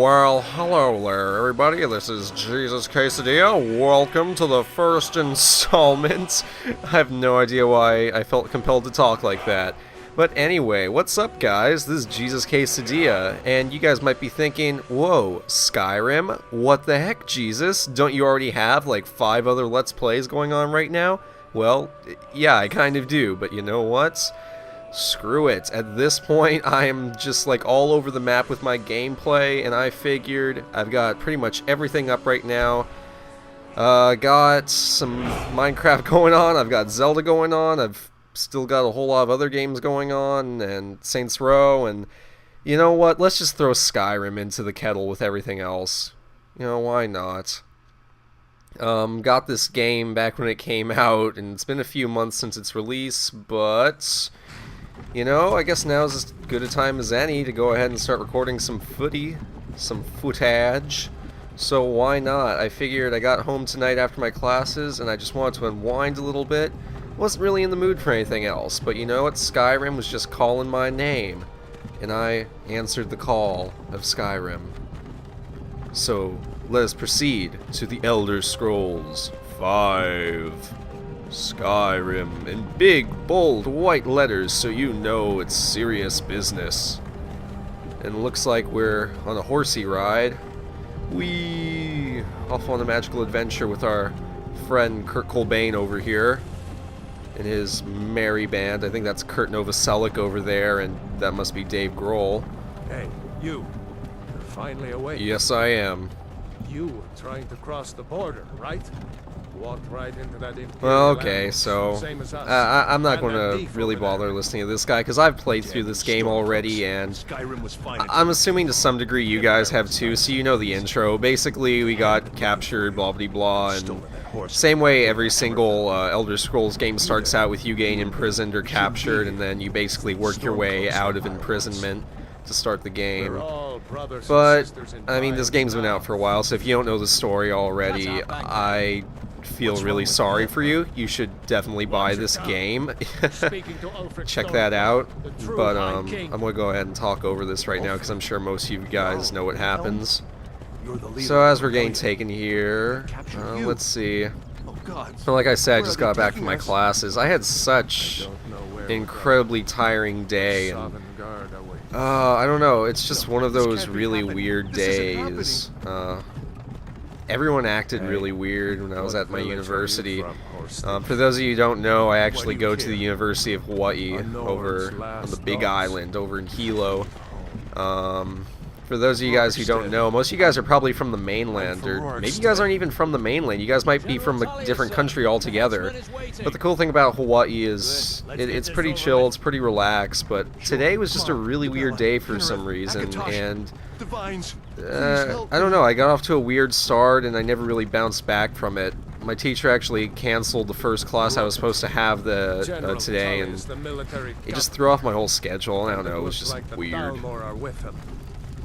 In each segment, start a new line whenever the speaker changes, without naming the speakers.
Well, hello there, everybody. This is Jesus Quesadilla. Welcome to the first installment. I have no idea why I felt compelled to talk like that. But anyway, what's up, guys? This is Jesus Quesadilla, and you guys might be thinking, whoa, Skyrim? What the heck, Jesus? Don't you already have, like, 5 other Let's Plays going on right now? Well, yeah, I kind of do, but you know what? Screw it. At this point, I am just like all over the map with my gameplay, and I figured I've got pretty much everything up right now. Got some Minecraft going on, I've got Zelda going on, I've still got a whole lot of other games going on, and Saints Row, and you know what? Let's just throw Skyrim into the kettle with everything else. You know, why not? Got this game back when it came out, and it's been a few months since its release, but you know, I guess now's as good a time as any to go ahead and start recording some footage. So why not? I figured I got home tonight after my classes and I just wanted to unwind a little bit. Wasn't really in the mood for anything else, but you know what? Skyrim was just calling my name, and I answered the call of Skyrim. So let us proceed to the Elder Scrolls 5. Skyrim in big, bold, white letters so you know it's serious business. And looks like we're on a horsey ride. Whee! Off on a magical adventure with our friend Kurt Cobain over here and his merry band. I think that's Kurt Novoselic over there, and that must be Dave Grohl.
Hey, you're finally awake.
Yes, I am.
You were trying to cross the border, right? Walked right into that
well, okay, so I'm not going to really bother listening to this guy because I've played through this game already, and I'm assuming to some degree you guys have too, so you know the intro. Basically, we got captured, blah blah blah, and same way every single Elder Scrolls game starts out with you getting imprisoned or captured, and then you basically work your way out of imprisonment to start the game. But I mean, this game's been out for a while, so if you don't know the story already, I feel really sorry for you. You should definitely buy this game. Check that out. But I'm gonna go ahead and talk over this right now because I'm sure most of you guys know what happens. So as we're getting taken here, let's see. So like I said, I just got back from my classes. I had such an incredibly tiring day, and I don't know, it's just one of those really weird days. Everyone acted really weird when I was at my university. For those of you who don't know, I actually go to the University of Hawaii over on the Big Island over in Hilo. For those of you guys who don't know, most of you guys are probably from the mainland, or maybe you guys aren't even from the mainland. You guys might be from a different country altogether. But the cool thing about Hawaii is it's pretty chill, it's pretty relaxed, but today was just a really weird day for some reason, and I don't know, I got off to a weird start and I never really bounced back from it. My teacher actually canceled the first class I was supposed to have today, and it just threw off my whole schedule. I don't know, it was just weird.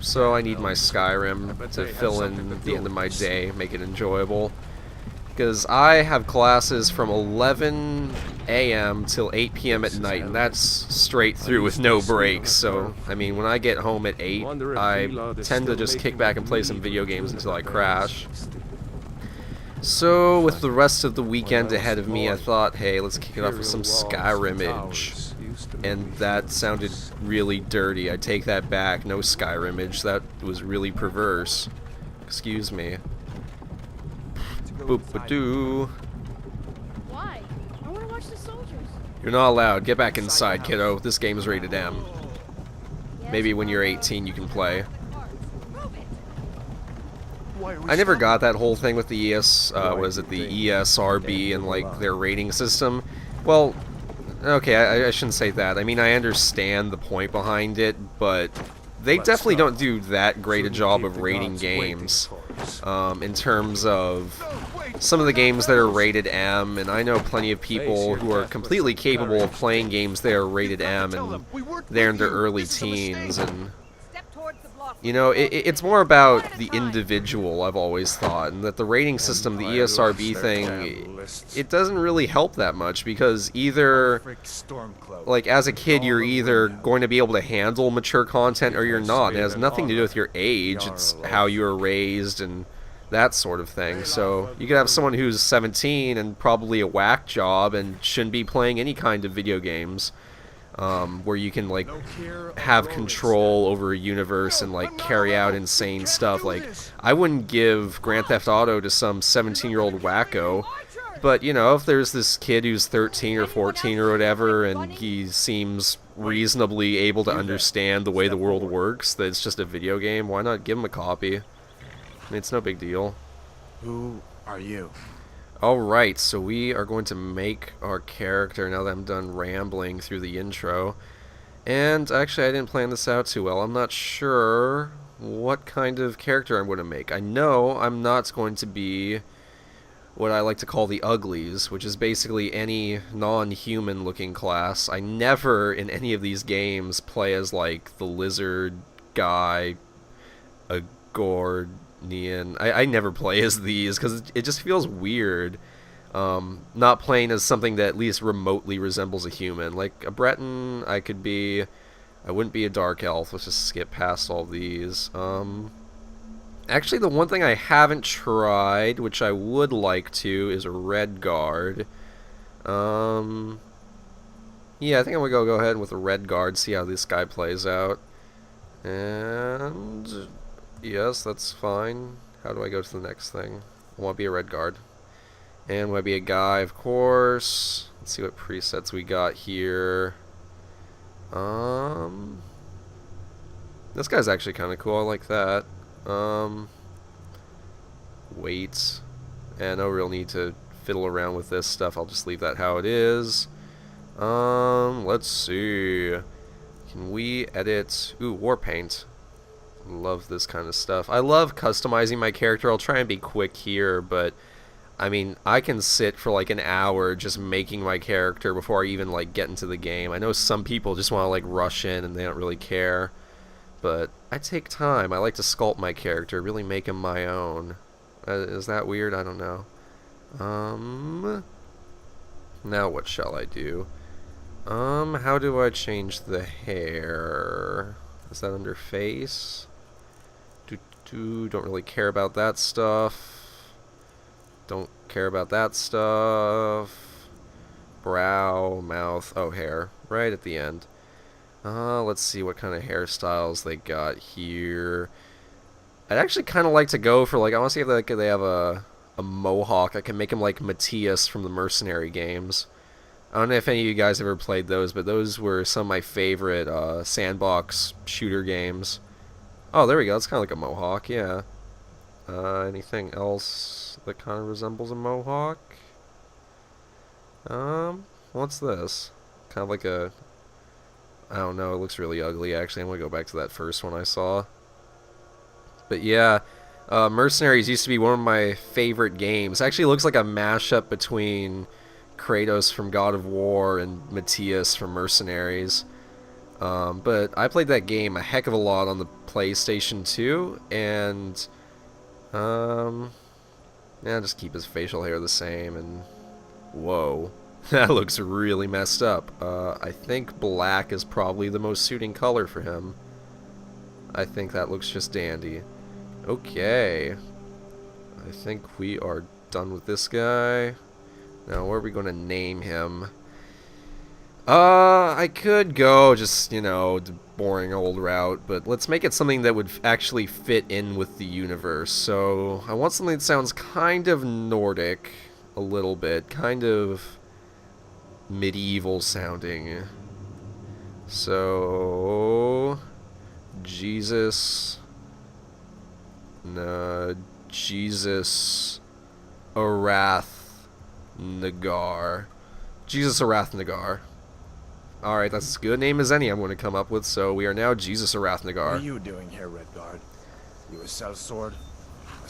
So I need my Skyrim to fill in the end of my day, make it enjoyable. Because I have classes from 11 a.m. till 8 p.m. at night, and that's straight through with no breaks. So, I mean, when I get home at 8, I tend to just kick back and play some video games until I crash. So, with the rest of the weekend ahead of me, I thought, hey, let's kick it off with some Skyrimage. And that sounded really dirty. I take that back. No Skyrimage. That was really perverse. Excuse me. Boop-a-doo.
Why? I want to watch the soldiers.
You're not allowed. Get back inside, kiddo. This game is rated M. Maybe when you're 18 you can play. I never got that whole thing with the ESRB and like their rating system. Well, okay, I shouldn't say that. I mean, I understand the point behind it, but they definitely don't do that great a job of rating games. In terms of some of the games that are rated M, and I know plenty of people who are completely capable of playing games that are rated M, and they're in their early teens, and You know, it's more about the individual, I've always thought, and that the rating system, the ESRB thing, it doesn't really help that much, because either, like, as a kid, you're either going to be able to handle mature content or you're not. It has nothing to do with your age, it's how you were raised and that sort of thing. So you could have someone who's 17 and probably a whack job and shouldn't be playing any kind of video games. Where you can, like, have control over a universe and, like, carry out insane stuff. Like, I wouldn't give Grand Theft Auto to some 17-year-old wacko, but, you know, if there's this kid who's 13 or 14 or whatever, and he seems reasonably able to understand the way the world works, that it's just a video game, why not give him a copy? I mean, it's no big deal.
Who are you?
Alright, so we are going to make our character now that I'm done rambling through the intro. And actually, I didn't plan this out too well. I'm not sure what kind of character I'm going to make. I know I'm not going to be what I like to call the uglies, which is basically any non-human looking class. I never, in any of these games, play as, like, the lizard guy, a gourd. I never play as these because it just feels weird not playing as something that at least remotely resembles a human. Like a Breton, I could be. I wouldn't be a dark elf. Let's just skip past all these. Actually, the one thing I haven't tried, which I would like to, is a red guard. Yeah, I think I'm gonna go ahead with a red guard, see how this guy plays out. And yes, that's fine. How do I go to the next thing? I want to be a red guard. And want to be a guy, of course. Let's see what presets we got here. This guy's actually kind of cool. I like that. Wait. And no real need to fiddle around with this stuff. I'll just leave that how it is. Let's see. Can we edit? Ooh, war paint. Love this kind of stuff. I love customizing my character. I'll try and be quick here, but I mean, I can sit for like an hour just making my character before I even like get into the game. I know some people just want to like rush in and they don't really care, but I take time. I like to sculpt my character, really make him my own. Is that weird? I don't know. Now what shall I do? How do I change the hair? Is that under face? Don't really care about that stuff. Don't care about that stuff. Brow, mouth, oh, hair. Right at the end. Let's see what kind of hairstyles they got here. I'd actually kind of like to go for, like, I want to see if they have a mohawk. I can make him like Matthias from the Mercenary games. I don't know if any of you guys ever played those, but those were some of my favorite sandbox shooter games. Oh, there we go. It's kind of like a mohawk, yeah. Anything else that kind of resembles a mohawk? What's this? Kind of like a... I don't know. It looks really ugly, actually. I'm going to go back to that first one I saw. But yeah, Mercenaries used to be one of my favorite games. It actually looks like a mashup between Kratos from God of War and Matthias from Mercenaries. But I played that game a heck of a lot on the PlayStation 2, and yeah, just keep his facial hair the same, and whoa, that looks really messed up. I think black is probably the most suiting color for him. I think that looks just dandy. Okay, I think we are done with this guy. Now, what are we going to name him? I could go just, you know, the boring old route, but let's make it something that would actually fit in with the universe. So, I want something that sounds kind of Nordic, a little bit, kind of medieval sounding. So, Jesus Arath Nagar. Jesus Arath Nagar. Alright, that's as good a name as any I'm going to come up with, so we are now Jesus Arath Nagar.
What are you doing here, Redguard? You a sellsword?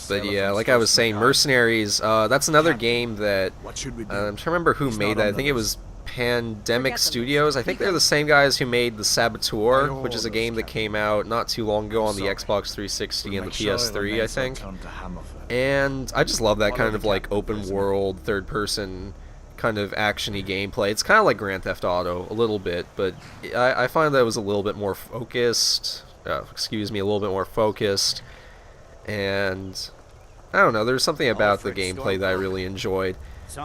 But yeah, like I was saying, Mercenaries, that's another game that,
What should we do?
I'm trying to remember who made that. I think it was Pandemic Studios. I think they're the same guys who made The Saboteur, which is a game that came out not too long ago on the Xbox 360 and the PS3, I think. And I just love that kind of like open world, third person kind of action-y gameplay. It's kind of like Grand Theft Auto a little bit, but I find that it was a little bit more focused. A little bit more focused. And I don't know, there's something about the gameplay that I really enjoyed.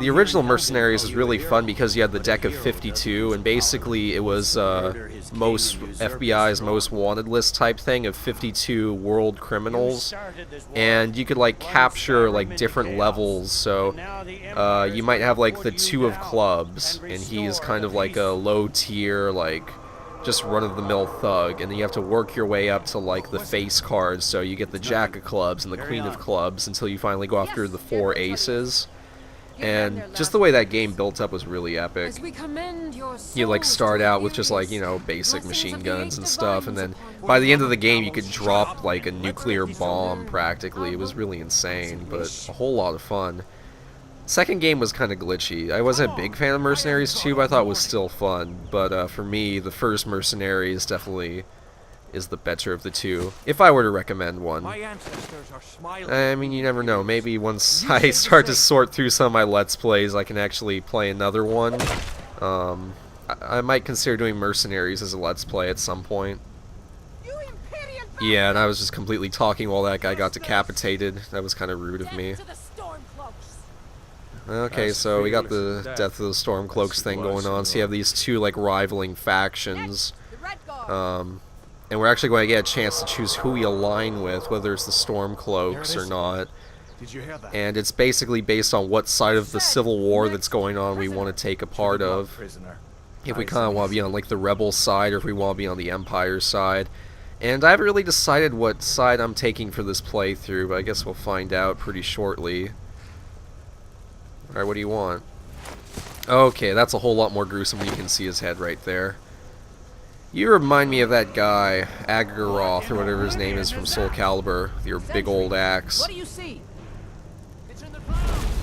The original Mercenaries was really fun because you had the deck of 52, and basically it was most FBI's most wanted list type thing of 52 world criminals, and you could like capture like different levels. So you might have like the 2 of clubs, and he's kind of like a low tier, like just run-of-the-mill thug, and then you have to work your way up to like the face cards. So you get the Jack of clubs and the Queen of clubs until you finally go after the 4 aces. And just the way that game built up was really epic. You like start out with just like, you know, basic machine guns and stuff, and then by the end of the game you could drop like a nuclear bomb practically. It was really insane, but a whole lot of fun. Second game was kind of glitchy. I wasn't a big fan of Mercenaries 2, but I thought it was still fun. But for me, the first Mercenaries definitely is the better of the two, if I were to recommend one. I mean, you never know. Maybe once I start to sort through some of my Let's Plays, I can actually play another one. I might consider doing Mercenaries as a Let's Play at some point. Yeah, and I was just completely talking while that guy got decapitated. That was kind of rude of me. Okay, so we got the Death of the Stormcloaks thing going on, so you have these two, like, rivaling factions. And we're actually going to get a chance to choose who we align with, whether it's the Stormcloaks or not. And it's basically based on what side of the civil war that's going on we want to take a part of. If we kind of want to be on like the rebel side, or if we want to be on the Empire side. And I haven't really decided what side I'm taking for this playthrough, but I guess we'll find out pretty shortly. Alright, what do you want? Okay, that's a whole lot more gruesome when you can see his head right there. You remind me of that guy, Agaroth, or whatever his name is from Soul Calibur, with your big old axe.
What do you see? It's in the clouds.